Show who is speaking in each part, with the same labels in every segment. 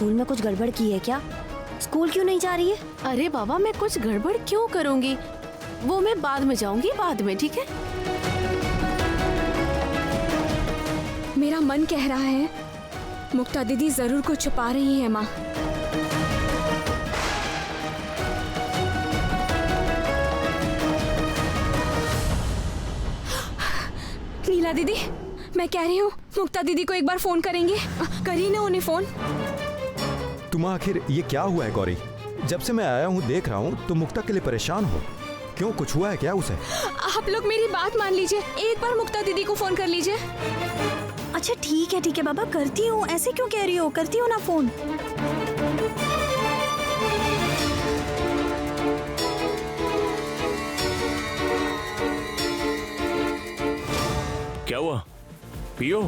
Speaker 1: School में कुछ गड़बड़ की है क्या? स्कूल क्यों नहीं जा रही है?
Speaker 2: अरे बाबा, मैं कुछ गड़बड़ क्यों करूंगी? वो मैं बाद में जाऊंगी, बाद में, ठीक है?
Speaker 3: मेरा मन कह रहा है मुक्ता दीदी जरूर कुछ छुपा रही है माँ। नीला दीदी, मैं कह रही हूँ मुक्ता दीदी को एक बार फोन करेंगे। करी ना उन्हें फोन।
Speaker 4: तुम आखिर ये क्या हुआ है गौरी? जब से मैं आया हूँ देख रहा हूँ तो मुक्ता के लिए परेशान हो। क्यों, कुछ हुआ है क्या उसे?
Speaker 3: आप लोग मेरी बात मान लीजिए, एक बार मुक्ता दीदी को फोन कर लीजिए।
Speaker 1: अच्छा ठीक है बाबा, करती हूँ। ऐसे क्यों कह रही हो? करती हूँ ना फोन।
Speaker 5: क्या हुआ? पियो।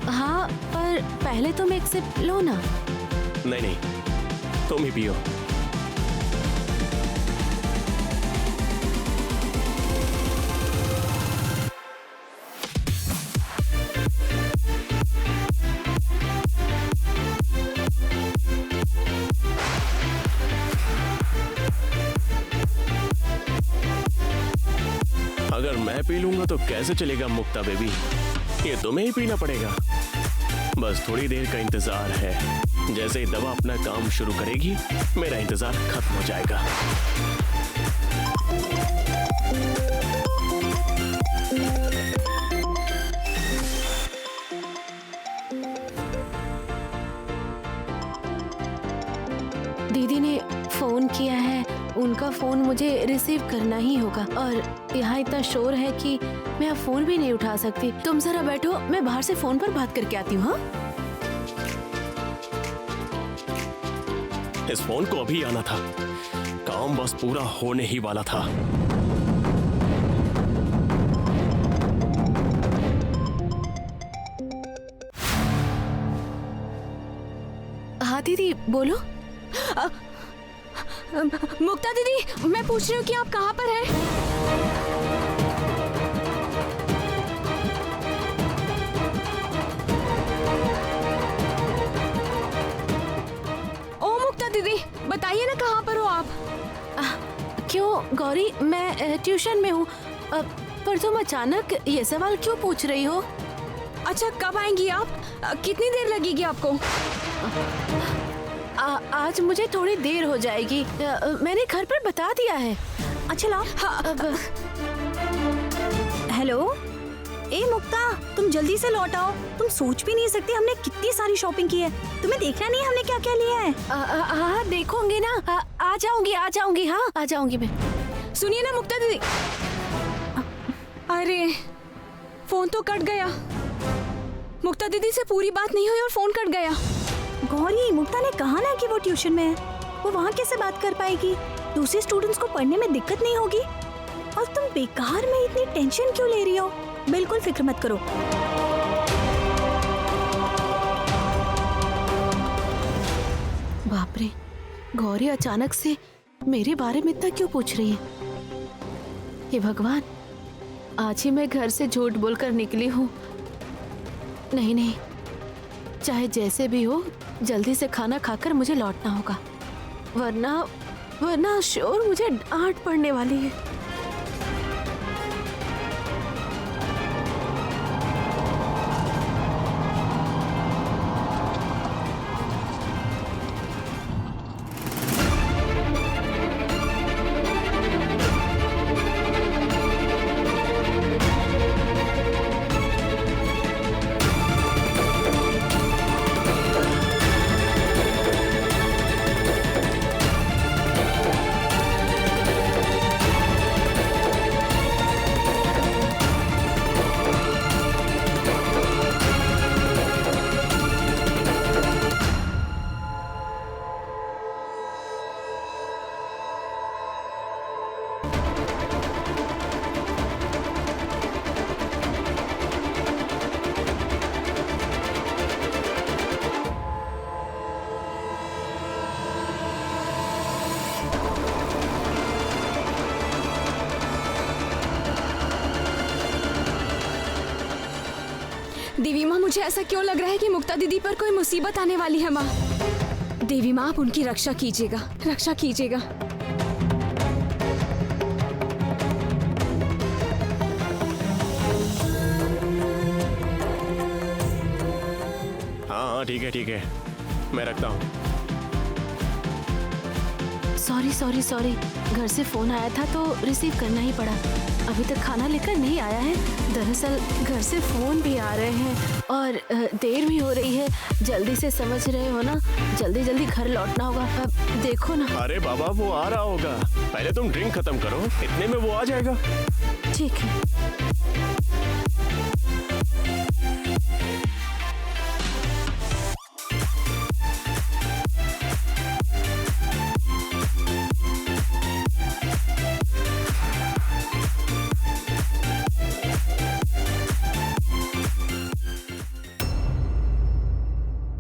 Speaker 2: हाँ, पर पहले तुम एक सिप लो ना।
Speaker 5: नहीं नहीं, तुम ही पियो। अगर मैं पी लूंगा तो कैसे चलेगा मुक्ता बेबी? ये तुम्हें ही पीना पड़ेगा। बस थोड़ी देर का इंतजार है। जैसे ही दवा अपना काम शुरू करेगी, मेरा इंतजार खत्म हो जाएगा।
Speaker 2: दीदी ने फोन किया है, उनका फोन मुझे रिसीव करना ही होगा। और यहाँ इतना शोर है कि मैं अब फोन भी नहीं उठा सकती। तुम जरा बैठो, मैं बाहर से फोन पर बात करके आती हूँ। हाँ,
Speaker 5: इस फोन को अभी आना था, काम बस पूरा होने ही वाला था।
Speaker 2: हाँ दीदी बोलो।
Speaker 3: मुक्ता दीदी, मैं पूछ रही हूँ कि आप कहाँ पर हैं? ओ मुक्ता दीदी, बताइए ना कहाँ पर हो आप?
Speaker 2: क्यों गौरी, मैं ट्यूशन में हूँ। पर तुम अचानक ये सवाल क्यों पूछ रही हो?
Speaker 3: अच्छा, कब आएंगी आप? कितनी देर लगेगी आपको?
Speaker 2: आज मुझे थोड़ी देर हो जाएगी। मैंने घर पर बता दिया है।
Speaker 1: अच्छा लाओ।
Speaker 2: हाँ,
Speaker 1: हेलो, ए मुक्ता, तुम जल्दी से लौट आओ। तुम सोच भी नहीं सकती हमने कितनी सारी शॉपिंग की है। तुम्हें देखना नहीं हमने क्या क्या लिया है?
Speaker 2: हाँ देखूंगी ना। आ जाऊंगी। हाँ आ जाऊंगी मैं।
Speaker 3: सुनिए ना मुक्ता दीदी। अरे फोन तो कट गया। मुक्ता दीदी से पूरी बात नहीं हुई और फोन कट गया।
Speaker 1: गौरी, मुक्ता ने कहा ना कि वो ट्यूशन में है। वो वहाँ कैसे बात कर पाएगी? दूसरे स्टूडेंट्स को पढ़ने में दिक्कत नहीं होगी? और तुम बेकार में इतनी टेंशन क्यों ले रही हो? बिल्कुल फिक्र मत करो।
Speaker 2: बाप रे, गौरी अचानक से मेरे बारे में इतना क्यों पूछ रही है? हे भगवान, आज ही मैं घर से झूठ बोलकर निकली हूँ। नहीं, चाहे जैसे भी हो, जल्दी से खाना खाकर मुझे लौटना होगा, वरना श्योर मुझे डांट पड़ने वाली है।
Speaker 3: देवी माँ, मुझे ऐसा क्यों लग रहा है कि मुक्ता दीदी पर कोई मुसीबत आने वाली है माँ। देवी माँ, आप उनकी रक्षा कीजिएगा, रक्षा कीजिएगा।
Speaker 5: हाँ हाँ ठीक है, मैं रखता हूँ।
Speaker 2: सॉरी, घर से फोन आया था तो रिसीव करना ही पड़ा। अभी तक खाना लेकर नहीं आया है। दरअसल घर से फोन भी आ रहे हैं और देर भी हो रही है। जल्दी से, समझ रहे हो ना, जल्दी घर लौटना होगा। अब देखो ना।
Speaker 5: अरे बाबा, वो आ रहा होगा, पहले तुम ड्रिंक खत्म करो, इतने में वो आ जाएगा।
Speaker 2: ठीक है।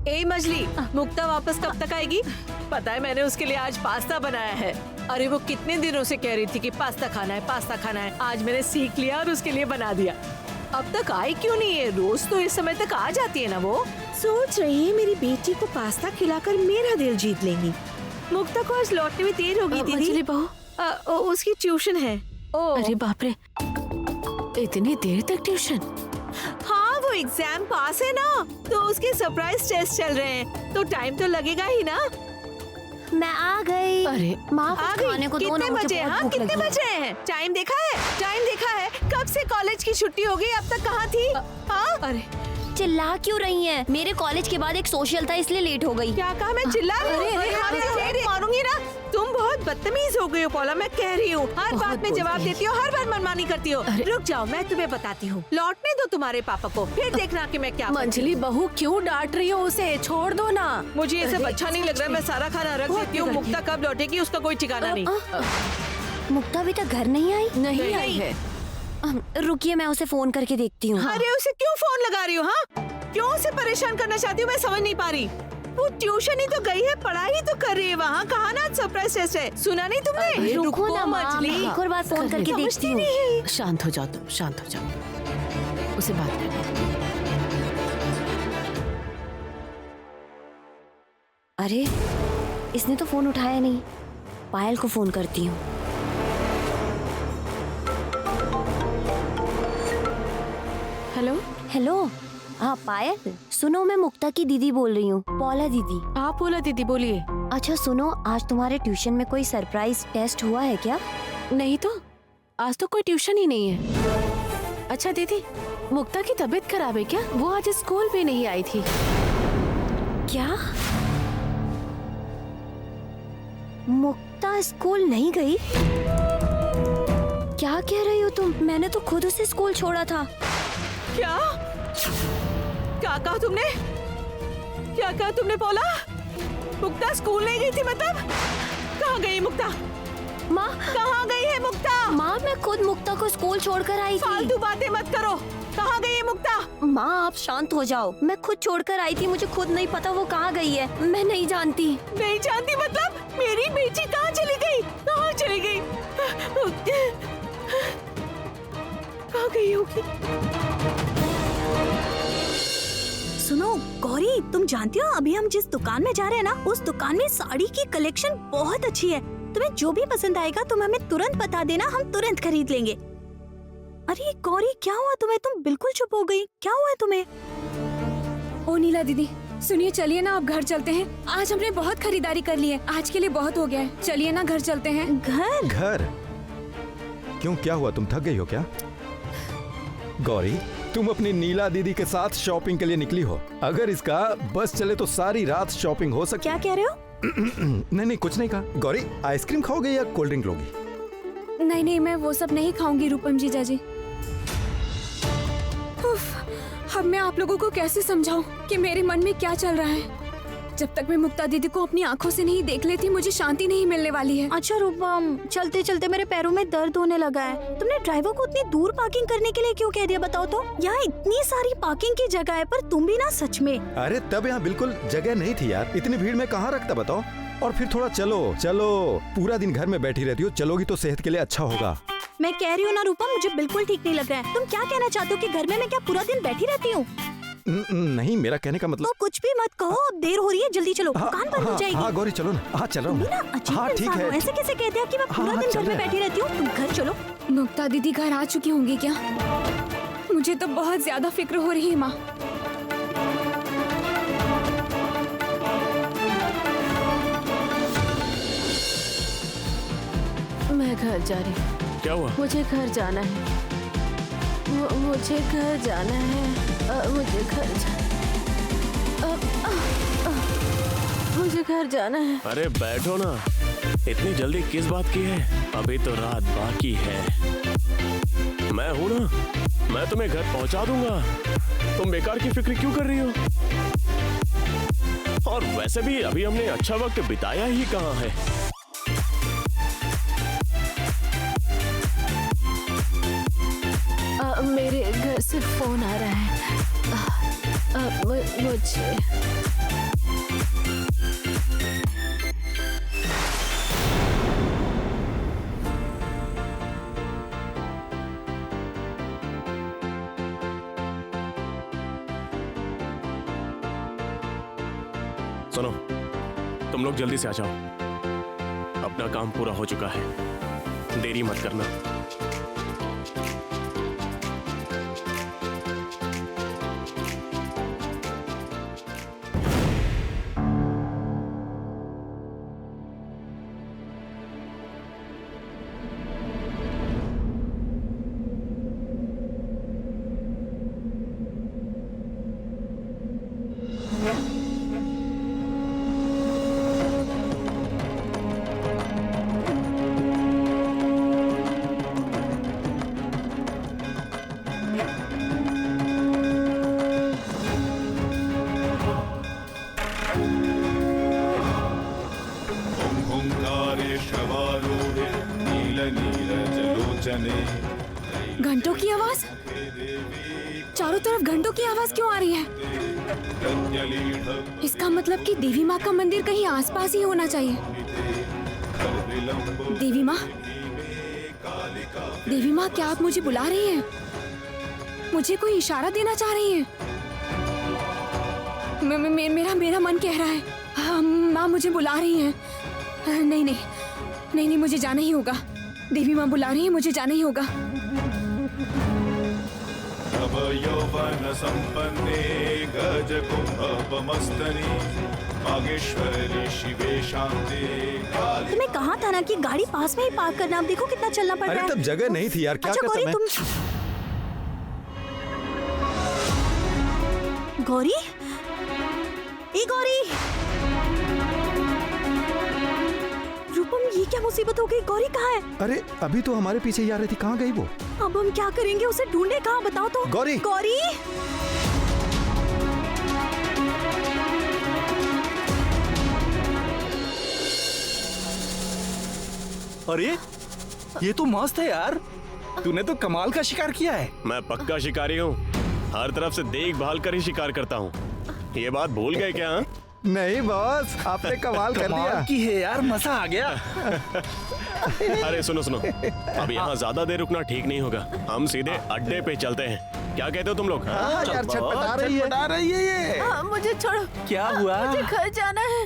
Speaker 6: ए मजली, मुक्ता वापस कब तक आएगी? पता है मैंने उसके लिए आज पास्ता बनाया है। अरे वो कितने दिनों से कह रही थी कि पास्ता खाना है। आज मैंने सीख लिया और उसके लिए बना दिया। अब तक आई क्यों नहीं है? रोज तो इस समय तक आ जाती है ना वो।
Speaker 7: सोच रही है मेरी बेटी को पास्ता खिलाकर मेरा दिल जीत लेंगी। मुक्ता को आज लौटने में देर होगी दीदी।
Speaker 2: मछली बहू,
Speaker 7: उसकी ट्यूशन है।
Speaker 2: अरे बाप रे, इतनी देर तक ट्यूशन?
Speaker 7: हाँ, वो एग्जाम पास है ना, तो उसके सरप्राइज टेस्ट चल रहे हैं, तो टाइम तो लगेगा ही ना।
Speaker 8: मैं आ गई।
Speaker 2: अरे
Speaker 8: माँ,
Speaker 7: आ
Speaker 8: कुछ खाने को
Speaker 7: गई।
Speaker 8: दो
Speaker 7: कितने
Speaker 8: ना, मुझे
Speaker 7: बजे?
Speaker 8: बहुत
Speaker 7: हाँ,
Speaker 8: भूख
Speaker 7: कितने
Speaker 8: लगी है।
Speaker 7: बजे हैं? टाइम देखा है? कब से कॉलेज की छुट्टी हो गई, अब तक कहाँ थी? हाँ,
Speaker 6: अरे
Speaker 8: चिल्ला क्यों रही हैं? मेरे कॉलेज के बाद एक सोशल था, इसलिए लेट हो गई।
Speaker 7: क्या कहा? मैं चिल्ला रही हूँ? अरे, मारूंगी ना। तुम बहुत बदतमीज हो गई हो पौला, मैं कह रही हूँ। हर बात में जवाब देती हो, हर बार मनमानी करती हो। रुक जाओ, मैं तुम्हें बताती हूँ। लौटने दो तुम्हारे पापा को, फिर देखना कि मैं क्या करती हूँ।
Speaker 2: मंजली बहू, क्यों डांट रही हो उसे? छोड़ दो ना।
Speaker 7: मुझे ये सब अच्छा नहीं लग रहा है। मैं सारा खाना रख देती हूँ। मुक्ता कब लौटेगी उसका कोई ठिकाना नहीं।
Speaker 8: मुक्ता अभी तक घर नहीं आई?
Speaker 2: नहीं आई है।
Speaker 8: रुकिए, मैं उसे फोन करके देखती हूँ।
Speaker 7: अरे उसे क्यों फोन लगा रही हो? हाँ, क्यों उसे परेशान करना चाहती हूँ? मैं समझ नहीं पा रही। वो ट्यूशन ही तो गई है, पढ़ाई तो कर रही है वहाँ। कहा ना सरप्राइज टेस्ट है, सुना नहीं तुमने?
Speaker 8: रुको ना माँ, मैं
Speaker 7: मछली।
Speaker 8: एक और बार फोन करके देखती
Speaker 7: समझती
Speaker 8: हूँ।
Speaker 7: नहीं।
Speaker 2: शांत हो जाओ तुम, शांत हो जाओ, उसे बात करने दो।
Speaker 8: अरे, इसने तो फोन उठाया नहीं। पायल को फोन करती हूँ। हेलो। हाँ पायल, सुनो, मैं मुक्ता की दीदी बोल रही हूँ, पौला दीदी।
Speaker 2: आप बोला दीदी, बोलिए।
Speaker 8: अच्छा सुनो, आज तुम्हारे ट्यूशन में कोई सरप्राइज टेस्ट हुआ है क्या?
Speaker 2: नहीं तो, आज तो कोई ट्यूशन ही नहीं है। अच्छा दीदी, मुक्ता की तबीयत खराब है क्या? वो आज स्कूल भी नहीं आई थी।
Speaker 8: क्या? मुक्ता स्कूल नहीं गई? क्या कह रही हो तुम? मैंने तो खुद उसे स्कूल छोड़ा था।
Speaker 7: क्या कहा तुमने? क्या कहा तुमने पौला? मुक्ता स्कूल नहीं गई थी मतलब? कहाँ गई मुक्ता?
Speaker 8: माँ,
Speaker 7: कहाँ गई है मुक्ता?
Speaker 8: माँ, मैं खुद मुक्ता को स्कूल छोड़कर आई थी।
Speaker 7: फालतू बातें मत करो। कहाँ गई है मुक्ता?
Speaker 8: माँ, आप शांत हो जाओ। मैं खुद छोड़कर आई थी, मुझे खुद नहीं पता वो कहाँ गई है। मैं नहीं जानती।
Speaker 7: नहीं जानती मतलब? मेरी बेटी कहाँ चली गई? कहाँ चली गई? कहाँ गई होगी?
Speaker 1: सुनो गौरी, तुम जानती हो अभी हम जिस दुकान में जा रहे हैं ना, उस दुकान में साड़ी की कलेक्शन बहुत अच्छी है। तुम्हें जो भी पसंद आएगा तुम हमें तुरंत बता देना, हम तुरंत खरीद लेंगे। अरे गौरी, क्या हुआ तुम्हें? तुम बिल्कुल चुप हो गई। क्या हुआ तुम्हें?
Speaker 3: ओ नीला दीदी, सुनिए, चलिए ना, आप घर चलते हैं। आज हमने बहुत खरीदारी कर ली है, आज के लिए बहुत हो गया है। चलिए ना, घर चलते हैं।
Speaker 4: घर? क्यों, क्या हुआ? तुम थक गई हो क्या? गौरी, तुम अपनी नीला दीदी के साथ शॉपिंग के लिए निकली हो। अगर इसका बस चले तो सारी रात शॉपिंग हो सकती।
Speaker 1: क्या कह रहे हो?
Speaker 4: नहीं कुछ नहीं कहा। गौरी, आइसक्रीम खाओगे या कोल्ड ड्रिंक लोगी?
Speaker 3: नहीं, मैं वो सब नहीं खाऊंगी रूपम जीजा जी। उफ, अब मैं आप लोगों को कैसे समझाऊं कि मेरे मन में क्या चल रहा है। जब तक मैं मुक्ता दीदी को अपनी आंखों से नहीं देख लेती, मुझे शांति नहीं मिलने वाली है।
Speaker 1: अच्छा रूपम, चलते चलते मेरे पैरों में दर्द होने लगा है। तुमने ड्राइवर को इतनी दूर पार्किंग करने के लिए क्यों कह दिया, बताओ तो? यहाँ इतनी सारी पार्किंग की जगह है, पर तुम भी ना सच में।
Speaker 4: अरे तब यहाँ बिल्कुल जगह नहीं थी यार, इतनी भीड़ में कहाँ रखता बताओ। और फिर थोड़ा चलो, पूरा दिन घर में बैठी रहती हो, चलोगी तो सेहत के लिए अच्छा होगा।
Speaker 1: मैं कह रही हूँ ना रूपम, मुझे बिल्कुल ठीक नहीं लग रहा है। तुम क्या कहना चाहते हो कि घर में मैं क्या पूरा दिन बैठी रहती हूँ?
Speaker 4: नहीं, मेरा कहने का मतलब
Speaker 1: तो कुछ भी मत कहो, अब देर हो रही है, जल्दी चलो, दुकान बंद हो जाएगी।
Speaker 4: हाँ गौरी चलो ना। हाँ चल रहा हूँ
Speaker 1: तुम भी ना अजीब
Speaker 4: हाँ ठीक
Speaker 1: इंसान हो,
Speaker 4: है।
Speaker 1: ऐसे कैसे कहते हैं कि मैं पूरा दिन घर में बैठी रहती हूँ। तुम घर चलो।
Speaker 3: मुक्ता दीदी घर आ चुकी होंगी क्या? मुझे तो बहुत ज्यादा फिक्र हो रही है माँ।
Speaker 2: मैं घर जा रही हूँ।
Speaker 5: क्या हुआ?
Speaker 2: मुझे घर जाना है। मुझे घर जाना है। मुझे घर मुझे घर जाना है।
Speaker 5: अरे बैठो ना, इतनी जल्दी किस बात की है? अभी तो रात बाकी है। मैं हूं ना, मैं तुम्हें घर पहुंचा दूंगा। तुम बेकार की फिक्र क्यों कर रही हो? और वैसे भी अभी हमने अच्छा वक्त बिताया ही कहाँ है।
Speaker 2: मेरे घर से फोन आ रहा है। मुझे
Speaker 5: सुनो, तुम लोग जल्दी से आ जाओ, अपना काम पूरा हो चुका है, देरी मत करना।
Speaker 3: घंटों की आवाज? चारों तरफ घंटों की आवाज क्यों आ रही है? इसका मतलब कि देवी माँ का मंदिर कहीं आसपास ही होना चाहिए। देवी माँ, देवी माँ, क्या आप मुझे बुला रही हैं? मुझे कोई इशारा देना चाह रही हैं? मेरा मन कह रहा है हाँ, माँ मुझे बुला रही हैं। नहीं नहीं नहीं नहीं, मुझे जाना ही होगा। देवी माँ बुला रही है, मुझे जाना ही होगा।
Speaker 9: यौवन संपन्ने गज कुंभमस्तनी मागेश्वरी शिवे शांते।
Speaker 1: तुम्हें कहा था ना कि गाड़ी पास में ही पार्क करना। अब देखो कितना चलना पड़ रहा है।
Speaker 4: अरे तब जगह नहीं थी यार, क्या
Speaker 1: अच्छा
Speaker 4: करता
Speaker 1: गौरी,
Speaker 4: मैं?
Speaker 1: तुम गौरी, ए गौरी, रूपम, ये क्या मुसीबत हो गई? गौरी कहाँ है?
Speaker 4: अरे अभी तो हमारे पीछे ही आ रही थी, कहाँ गई वो?
Speaker 1: अब हम क्या करेंगे? उसे ढूंढे कहाँ, बताओ तो।
Speaker 4: गौरी!
Speaker 1: गौरी!
Speaker 10: अरे ये तो मस्त है यार, तूने तो कमाल का शिकार किया है।
Speaker 5: मैं पक्का शिकारी हूँ, हर तरफ से देखभाल कर ही शिकार करता हूँ। ये बात भूल गए क्या? हाँ?
Speaker 4: नहीं बॉस, आपने कमाल कर दिया।
Speaker 10: कमाल की है यार, मजा आ गया।
Speaker 5: अरे सुनो सुनो, अब यहाँ ज्यादा देर रुकना ठीक नहीं होगा, हम सीधे अड्डे पे चलते हैं। क्या कहते हो तुम लोग?
Speaker 4: हाँ यार, छटपटा रही है।
Speaker 10: छटपटा रही है ये।
Speaker 2: मुझे छोड़ो।
Speaker 10: क्या हुआ?
Speaker 2: मुझे घर जाना है।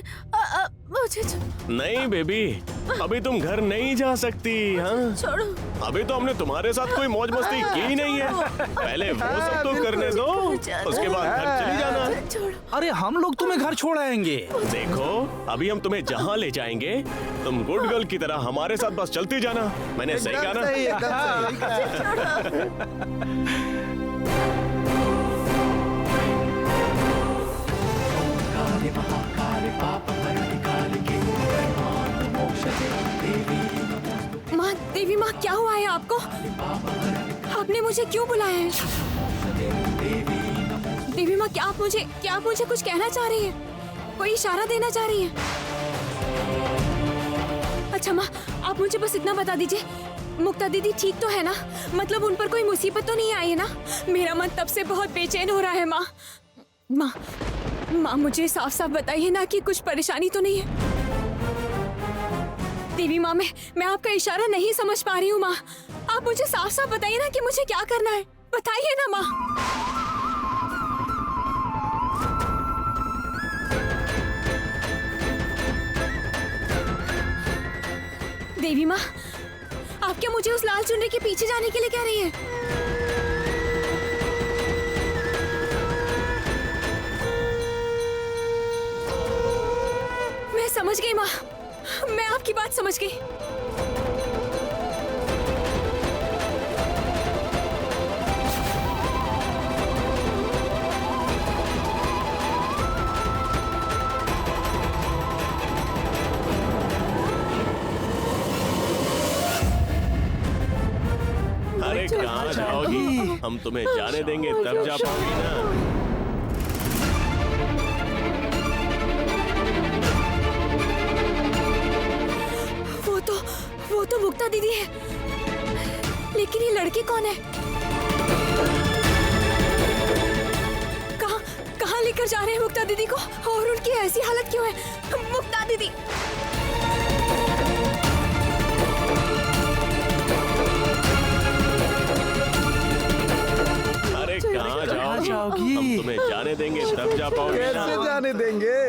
Speaker 2: मुझे
Speaker 5: नहीं बेबी, अभी तुम घर नहीं जा सकती। हाँ,
Speaker 2: छोड़ो।
Speaker 5: अभी तो हमने तुम्हारे साथ कोई मौज मस्ती की नहीं है। पहले वो सब तो करने दो, उसके बाद घर चली जाना।
Speaker 2: छोड़ो।
Speaker 10: अरे हम लोग तुम्हें घर छोड़ आएंगे।
Speaker 5: देखो, अभी हम तुम्हें जहाँ ले जाएंगे, तुम गुड गर्ल की तरह हमारे साथ बस चलती जाना। मैंने सही कहा ना?
Speaker 4: एकदम सही।
Speaker 3: माँ, देवी माँ, क्या हुआ है आपको? आपने मुझे क्यों बुलाया है? देवी माँ, क्या आप मुझे कुछ कहना चाह रही हैं? कोई इशारा देना चाह रही हैं? अच्छा माँ, आप मुझे बस इतना बता दीजिए, मुक्ता दीदी ठीक तो है ना? मतलब उन पर कोई मुसीबत तो नहीं आई है ना? मेरा मन तब से बहुत बेचैन हो रहा है माँ। माँ, मुझे साफ साफ बताइए ना कि कुछ परेशानी तो नहीं है। देवी माँ, मैं आपका इशारा नहीं समझ पा रही हूँ माँ। आप मुझे साफ साफ बताइए ना कि मुझे क्या करना है। बताइए ना माँ। देवी माँ, आप क्या मुझे उस लाल चुनरी के पीछे जाने के लिए कह रही है? मैं समझ गई माँ, मैं आपकी बात समझ गई।
Speaker 5: अरे कहाँ जाओगी? हम तुम्हें जाने देंगे तब जा पाओगी ना।
Speaker 3: वो तो मुक्ता दीदी है, लेकिन ये लड़की कौन है? कहाँ लेकर जा रहे हैं मुक्ता दीदी को, और उनकी ऐसी हालत क्यों है? मुक्ता दीदी!
Speaker 5: अरे कहाँ जाओगी? हम तुम्हें जाने देंगे तब जा पाओगी ना।
Speaker 4: कैसे जाने देंगे?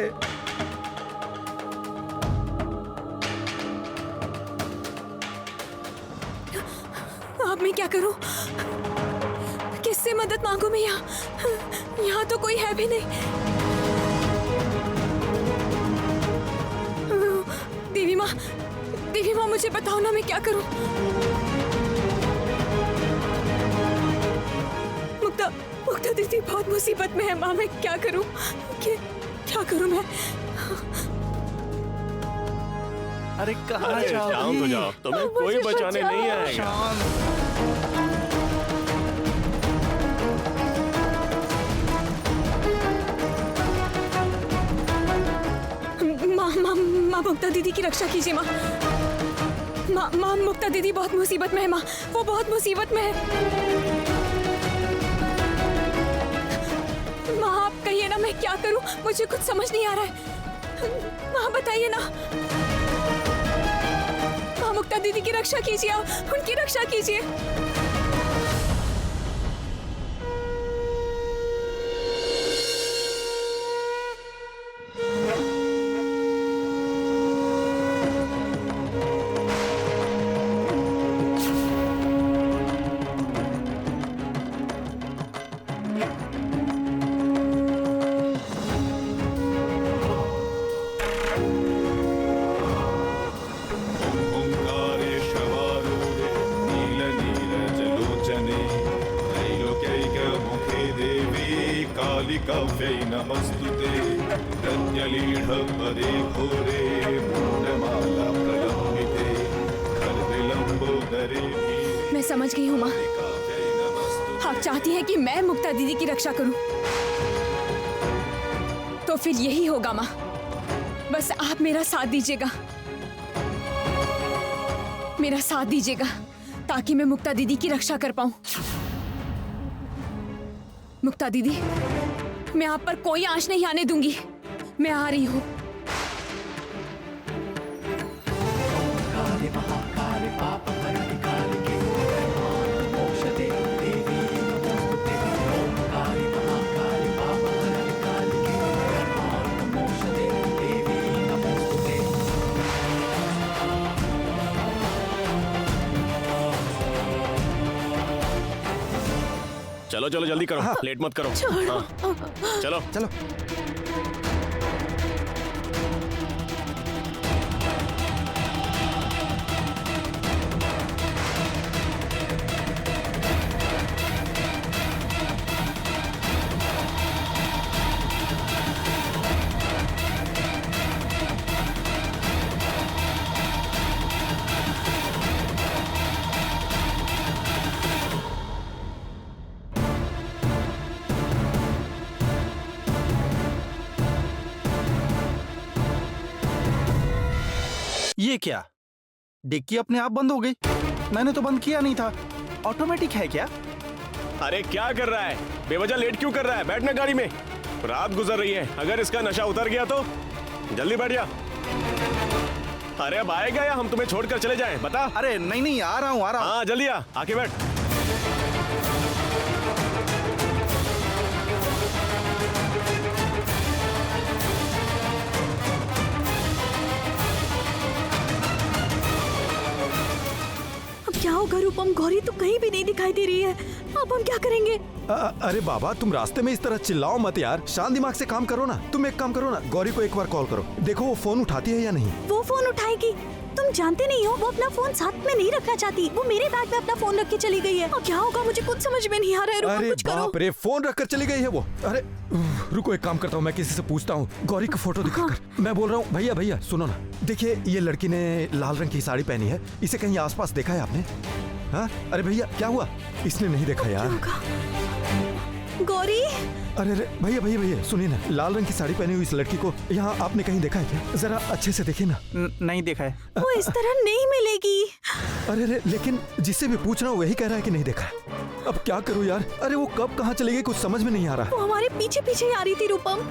Speaker 3: अब मैं क्या करूं? किससे मदद मांगू मैं? यहाँ तो कोई है भी नहीं। देवी माँ मुझे बताओ ना, मैं क्या करूं? मुक्ता दीदी बहुत मुसीबत में है माँ, मैं क्या करूं? क्या करूं मैं?
Speaker 10: अरे कहाँ
Speaker 5: अरे
Speaker 10: जाओगी?
Speaker 5: शांत हो जाओ, तुम्हें कोई बचाने नहीं आएगा।
Speaker 3: माँ मुक्ता दीदी की रक्षा कीजिए माँ। माँ मुक्ता दीदी बहुत मुसीबत में है माँ, वो बहुत मुसीबत में है। माँ आप कहिए ना, मैं क्या करूँ? मुझे कुछ समझ नहीं आ रहा है। माँ बताइए ना। माँ मुक्ता दीदी की रक्षा कीजिए, आप उनकी रक्षा कीजिए।
Speaker 9: ओंकारेशवारूढे नीलनीरजलोचने त्रैलोक्यैकमुखे देवी कालिकाव्यै नमस्तुते रत्नलीढपदे घोरे मूढमाला प्रलम्बिते खलविलम्बोदरे
Speaker 3: मैं समझ गई हूँ माँ, आप चाहती हैं कि मैं मुक्ता दीदी की रक्षा करूं, तो फिर यही होगा माँ। बस आप मेरा साथ दीजिएगा, मेरा साथ दीजिएगा, ताकि मैं मुक्ता दीदी की रक्षा कर पाऊं। मुक्ता दीदी, मैं आप पर कोई आंच नहीं आने दूंगी। मैं आ रही हूँ।
Speaker 5: चलो चलो जल्दी करो, लेट मत करो। हाँ, चलो
Speaker 4: चलो।
Speaker 10: ये क्या? डिक्की अपने आप बंद हो गई? मैंने तो बंद किया नहीं था। ऑटोमेटिक है क्या?
Speaker 5: अरे क्या कर रहा है? बेवजह लेट क्यों कर रहा है? बैठना गाड़ी में, रात गुजर रही है। अगर इसका नशा उतर गया तो जल्दी बैठ जा। अरे अब आएगा या हम तुम्हें छोड़कर चले जाएं? बता।
Speaker 10: अरे नहीं, आ रहा हूँ।
Speaker 5: हाँ जल्दी आ, आके बैठ।
Speaker 1: क्या होगा रूपम? गौरी तो कहीं भी नहीं दिखाई दे रही है। अब हम क्या करेंगे?
Speaker 4: अरे बाबा, तुम रास्ते में इस तरह चिल्लाओ मत यार, शांत दिमाग से काम करो ना। तुम एक काम करो ना, गौरी को एक बार कॉल करो, देखो वो फोन उठाती है या नहीं।
Speaker 1: वो फोन उठाएगी? तुम जानते नहीं हो, वो अपना फोन साथ में नहीं रखना चाहती। वो मेरे बैग में अपना फोन रख के चली गई है। और क्या होगा मुझे कुछ समझ में नहीं आ रहा है। रूपम,
Speaker 4: अरे
Speaker 1: कुछ करो।
Speaker 4: बाप रे, फोन रखकर चली गई है वो। अरे रुको, एक काम करता हूँ, मैं किसी से पूछता हूँ गौरी का फोटो दिखाकर। मैं बोल रहा हूँ, भैया भैया सुनो ना, देखिए ये लड़की ने लाल रंग की साड़ी पहनी है, इसे कहीं आसपास देखा है आपने? हाँ? अरे भैया क्या हुआ? इसने नहीं देखा यार।
Speaker 1: गौरी?
Speaker 4: अरे अरे भैया भैया भैया सुनिए ना, लाल रंग की साड़ी पहनी हुई इस लड़की को यहाँ आपने कहीं देखा है क्या? जरा अच्छे से देखिए ना।
Speaker 10: नहीं देखा है।
Speaker 1: वो इस तरह नहीं मिलेगी।
Speaker 4: अरे अरे, लेकिन जिससे भी पूछ रहा हूँ वही कह रहा है कि नहीं देखा है। अब क्या करूँ यार? अरे वो कब कहाँ चली गई कुछ समझ में नहीं आ रहा।
Speaker 1: वो हमारे पीछे पीछे ही आ रही थी। रूपम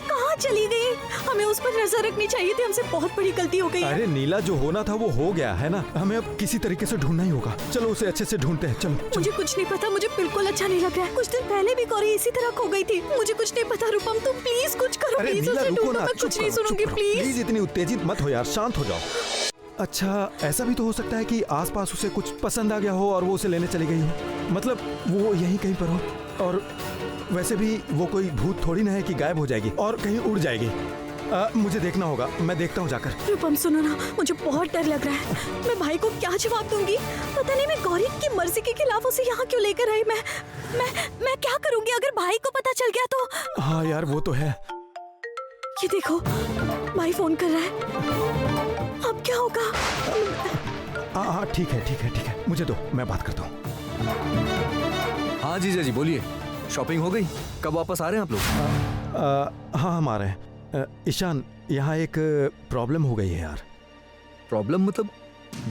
Speaker 1: कहाँ चली गई? हमें उस पर नजर रखनी चाहिए थी। हमसे बहुत बड़ी गलती हो गई है।
Speaker 4: अरे नीला, जो होना था वो हो गया है ना, हमें अब किसी तरीके से ढूंढना ही होगा। चलो उसे अच्छे से ढूंढते हैं। चलो
Speaker 1: मुझे कुछ नहीं पता, मुझे बिल्कुल अच्छा नहीं लग रहा है। कुछ दिन पहले भी गौरी इसी तरह खो गई थी। मुझे कुछ नहीं पता। रूपम तुम प्लीज कुछ करो।
Speaker 4: अरे
Speaker 1: प्लीज
Speaker 4: नीला
Speaker 1: उसे
Speaker 4: रुको
Speaker 1: ढूंढो।
Speaker 4: ना,
Speaker 1: मैं कुछ नहीं सुनूंगी। प्लीज
Speaker 4: प्लीज इतनी उत्तेजित मत हो यार, शांत हो जाओ। अच्छा, ऐसा भी तो हो सकता है कि आसपास उसे कुछ पसंद आ गया हो और वो उसे लेने चली गई हो। मतलब वो यहीं कहीं पर हो। और वैसे भी वो कोई भूत थोड़ी ना है कि गायब हो जाएगी और कहीं उड़ जाएगी। मुझे देखना होगा, मैं देखता हूँ जाकर।
Speaker 1: रूपम सुनो ना, मुझे बहुत डर लग रहा है। मैं भाई को क्या जवाब दूंगी? पता नहीं मैं गौरी की मर्जी के खिलाफ उसे यहाँ क्यों लेकर आई। मैं क्या करूंगी अगर भाई को पता चल गया तो?
Speaker 4: हाँ यार वो तो है।
Speaker 1: ये देखो, भाई फोन कर रहा है। अब क्या होगा?
Speaker 4: हाँ ठीक है ठीक है ठीक है, मुझे दो, मैं बात करता हूँ।
Speaker 11: हाँ जीजा जी बोलिए, शॉपिंग हो गई? कब वापस आ रहे हैं आप लोग?
Speaker 4: हाँ हम आ रहे हैं। ईशान, यहाँ एक प्रॉब्लम हो गई है यार।
Speaker 11: प्रॉब्लम मतलब?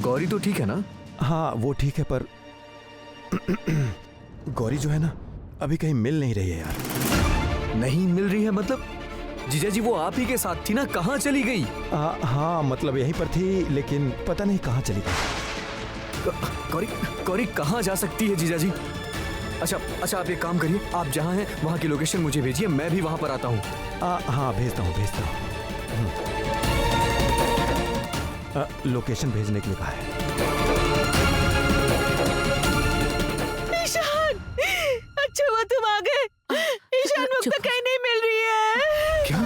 Speaker 11: गौरी तो ठीक है ना?
Speaker 4: हाँ वो ठीक है, पर गौरी जो है ना अभी कहीं मिल नहीं रही है यार।
Speaker 11: नहीं मिल रही है मतलब? जीजा जी वो आप ही के साथ थी ना, कहाँ चली गई?
Speaker 4: हाँ मतलब यहीं पर थी, लेकिन पता नहीं कहाँ चली गई।
Speaker 11: गौरी गौरी कहाँ जा सकती है जीजा जी? अच्छा अच्छा, आप एक काम करिए, आप जहाँ हैं वहाँ की लोकेशन मुझे भेजिए, मैं भी वहाँ पर आता हूँ।
Speaker 4: हाँ भेजता हूँ। लोकेशन भेजने के लिए कहा है।
Speaker 7: ईशान, अच्छा हुआ तुम आ गए। ईशान, मुक्ता कहीं नहीं मिल रही है।
Speaker 2: क्या?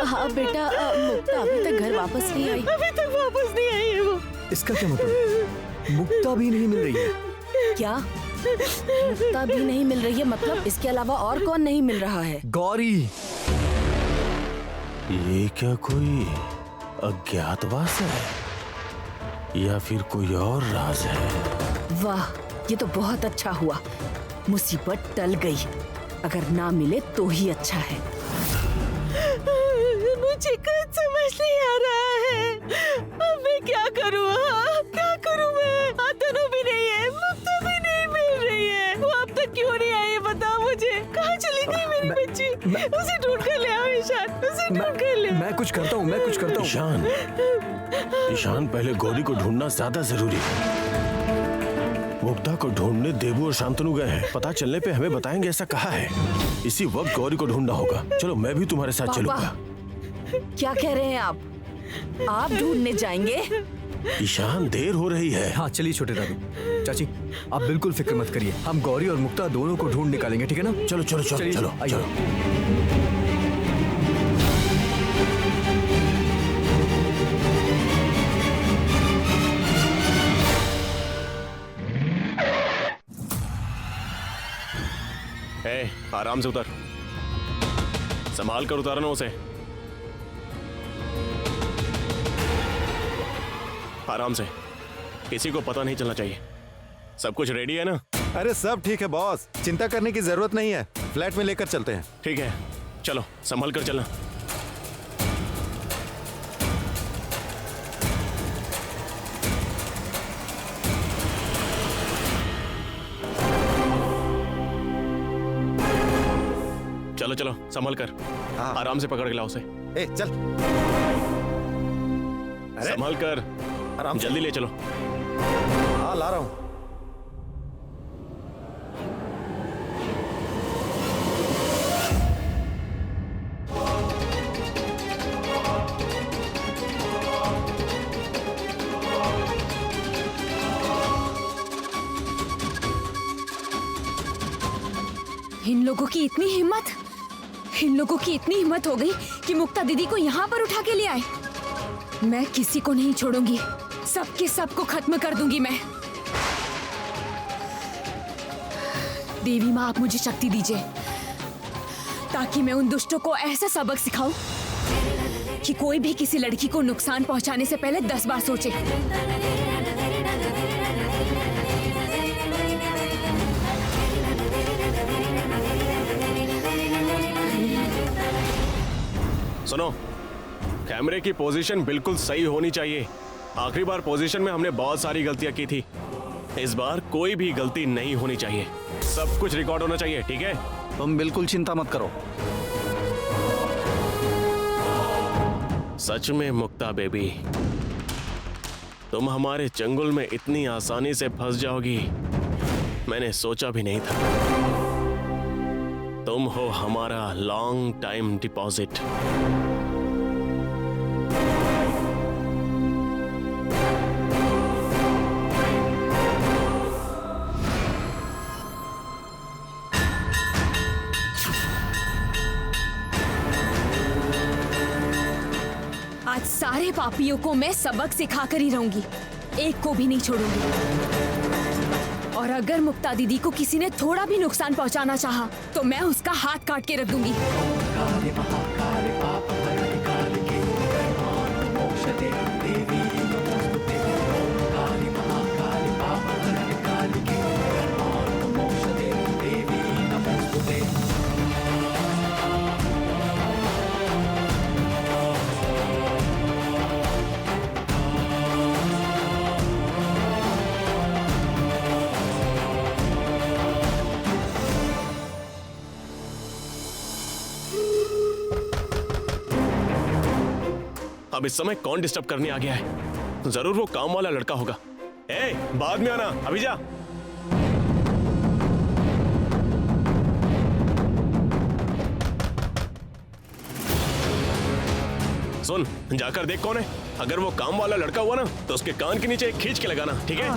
Speaker 2: हाँ बेटा, मुक्ता अभी तक घर वापस नहीं आई।
Speaker 7: अभी तक वापस नहीं आई है वो।
Speaker 11: इसका क्या मतलब? मुक्ता भी नहीं मिल रही है?
Speaker 2: क्या मुक्ता भी नहीं मिल रही है? मतलब इसके अलावा और कौन नहीं मिल रहा है?
Speaker 11: गौरी।
Speaker 5: ये क्या कोई अज्ञातवास है या फिर कोई और राज है?
Speaker 2: वाह, ये तो बहुत अच्छा हुआ, मुसीबत टल गई। अगर ना मिले तो ही अच्छा है।
Speaker 7: मुझे कुछ समझ नहीं आ रहा है। अब मैं क्या करूँ? क्या करूँ मैं? दोनों भी नहीं है, मुक्ता भी नहीं मिल रही है। वो अब तक क्यों नहीं आई बताओ मुझे। कहाँ चली गई मेरी बच्ची? उसे ढूंढ कर ले आओ ईशान, उसे ढूंढ कर ले।
Speaker 11: मैं कुछ करता हूँ।
Speaker 5: ईशान पहले गौरी को ढूंढना ज्यादा जरूरी है। मुक्ता को ढूंढने देबू और शांतनु गए हैं। पता चलने पे हमें बताएंगे, ऐसा कहा है। इसी वक्त गौरी को ढूंढना होगा। चलो मैं भी तुम्हारे साथ चलूंगा।
Speaker 2: क्या कह रहे हैं आप ढूंढने जाएंगे?
Speaker 5: ईशान देर हो रही है।
Speaker 11: हाँ चलिए छोटे दादू। चाची आप बिल्कुल फिक्र मत करिए, हम गौरी और मुक्ता दोनों को ढूंढ निकालेंगे, ठीक है ना?
Speaker 5: चलो चलो चलो चलो
Speaker 11: आइए।
Speaker 5: आराम से उतर, संभाल कर उतारना उसे। आराम से, किसी को पता नहीं चलना चाहिए। सब कुछ रेडी है ना?
Speaker 4: अरे सब ठीक है बॉस, चिंता करने की जरूरत नहीं है। फ्लैट में लेकर चलते हैं।
Speaker 5: ठीक है, चलो संभल कर चलना। चलो चलो संभल कर। आराम से पकड़ के लाओ उसे।
Speaker 4: ए चल,
Speaker 5: संभल कर,
Speaker 4: आराम से।
Speaker 5: जल्दी ले चलो।
Speaker 4: हाँ ला रहा हूँ।
Speaker 3: लोगों की इतनी हिम्मत, इन लोगों की इतनी हिम्मत हो गई कि मुक्ता दीदी को यहाँ पर उठा के ले आए। मैं किसी को नहीं छोड़ूंगी, सबके सबको खत्म कर दूंगी मैं। देवी माँ, आप मुझे शक्ति दीजिए ताकि मैं उन दुष्टों को ऐसा सबक सिखाऊं कि कोई भी किसी लड़की को नुकसान पहुंचाने से पहले 10 बार सोचे।
Speaker 5: सुनो, कैमरे की पोजीशन बिल्कुल सही होनी चाहिए। आखिरी बार पोजीशन में हमने बहुत सारी गलतियां की थी, इस बार कोई भी गलती नहीं होनी चाहिए। सब कुछ रिकॉर्ड होना चाहिए, ठीक है?
Speaker 10: तुम बिल्कुल चिंता मत करो।
Speaker 5: सच में मुक्ता बेबी, तुम हमारे चंगुल में इतनी आसानी से फंस जाओगी, मैंने सोचा भी नहीं था। तुम हो हमारा लॉन्ग टाइम डिपॉजिट।
Speaker 3: आज सारे पापियों को मैं सबक सिखा कर ही रहूंगी, एक को भी नहीं छोड़ूंगी। और अगर मुक्ता दीदी को किसी ने थोड़ा भी नुकसान पहुंचाना चाहा, तो मैं उसका हाथ काट के रख दूंगी।
Speaker 5: अब इस समय कौन डिस्टर्ब करने आ गया है? जरूर वो काम वाला लड़का होगा। ए, बाद में आना, अभी जा। सुन, जाकर देख कौन है। अगर वो काम वाला लड़का हुआ ना, तो उसके कान के नीचे खींच के लगाना, ठीक है?